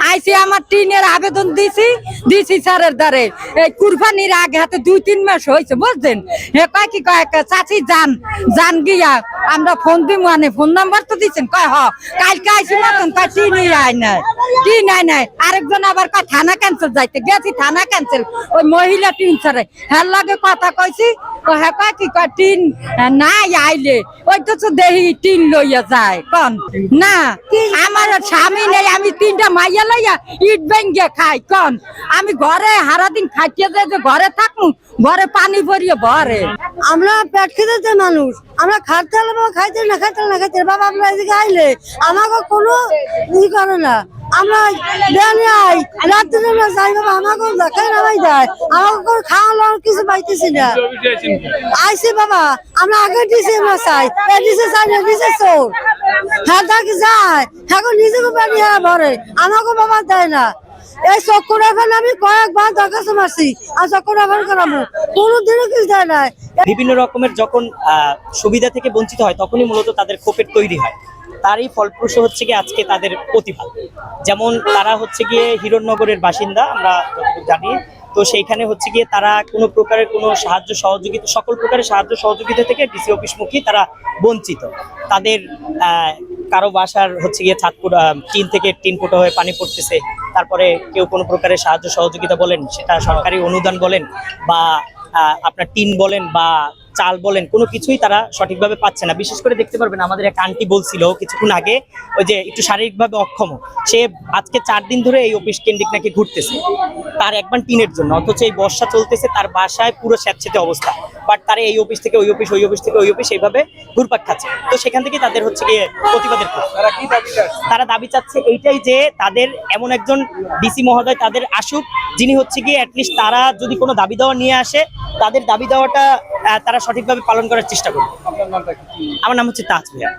আইসি আমার টিনের আবেদন দিছি স্যারের দ্বারে এই কুরবানির আগে হাতে 2-3 মাস হয়েছে বুঝছেন। হে কয় কি কয় চাচি যান গিয়া আমরা ফোন দিব মানে ফোন নাম্বার তো দিচ্ছেন কয় কালকে আইসি মতন কয় টিন নাই আরেকজন আবার কয় থানা ক্যান্সেল যাইতে গেছি থানা ক্যান্সেল ওই মহিলা টিন স্যারে হ্যাঁ লাগে কথা কইছি হ্যাঁ কয় কি কয় টিন নাই আইলে ওই তো দেহি টিন লইয়া যায় কন না আমার স্বামী নেই আমি 3টা মাইয়া লইয়া ইট ভেঙ্গে খাই কন আমি ঘরে সারাদিন খাইতে যাই যে ঘরে থাকবো ঘরে পানি ভরিয়ে ভরে আমরা পেট খেতে মানুষ আমরা খাইতে না খাইতে বাবা আমরা এদিকে আইলে আমাকে কোনো ই করে না আমরা রাত্রে যাই বাবা আমাকে দেখাই না ভাই যায় আমাকে কোনো খাওয়া কিছু পাইতেছি না আইসি বাবা আমরা আগে দিছি আমরা চাই দিছে চোর হ্যাঁ থাকি যায় এখন নিজেকে পানি ভরে আমাকে বাবা দেয় না এই চক্কর এখন আমি কয়েকবার দরখাস্ত মারছি আর চক্কর এখন করাবো কোনোদিনও কিছু দেয় না। বিভিন্ন রকমের যখন সুবিধা থেকে বঞ্চিত হয় তখনই মূলত তাদের ক্ষোভের তৈরি হয়। তারই ফলপ্রসূ হচ্ছে গিয়ে আজকে তাদের প্রতিবাদ। যেমন তারা হচ্ছে গিয়ে হিরণনগরের বাসিন্দা আমরা যতটুকু জানি, তো সেইখানে হচ্ছে গিয়ে তারা কোনো প্রকারের কোনো সাহায্য সহযোগিতা সকল প্রকারের সাহায্য সহযোগিতা থেকে ডিসি অফিসমুখী তারা বঞ্চিত। তাদের কারো বাসার হচ্ছে গিয়ে টিন থেকে টিন ফুটো হয়ে পানি পড়তেছে, তারপরে কেউ কোনো প্রকারের সাহায্য সহযোগিতা বলেন সেটা সরকারি অনুদান বলেন বা আপনার টিন বলেন বা চাল বলেন কোনো কিছুই তারা সঠিকভাবে পাচ্ছে না। বিশেষ করে দেখতে পারবেন আমাদের এক আন্টি বলছিল কিছুক্ষণ আগে ওই যে একটু শারীরিকভাবে অক্ষম, সে আজকে 4 দিন ধরে এই অফিস কেন্দ্রিক নাকি ঘুরতেছে তার একবার টিনের জন্য, অথচ এই বর্ষা চলতেছে তার বাসায় পুরো স্যাঁতসেঁতে অবস্থা, বাট তারা এই অফিস থেকে ওই অফিস ওই অফিস থেকে ওই অফিস এইভাবে ঘুরপাক খাচ্ছে। তো সেখান থেকে তাদের হচ্ছে গিয়ে প্রতিবাদের তারা দাবি চাচ্ছে এইটাই যে তাদের এমন একজন ডিসি মহোদয় তাদের আসুক যিনি হচ্ছে গিয়ে অ্যাটলিস্ট তারা যদি কোনো দাবি দেওয়া নিয়ে আসে তাদের দাবি দেওয়াটা তারা সঠিকভাবে পালন করার চেষ্টা করবে। আমার নাম হচ্ছে তাজ ভাইয়া।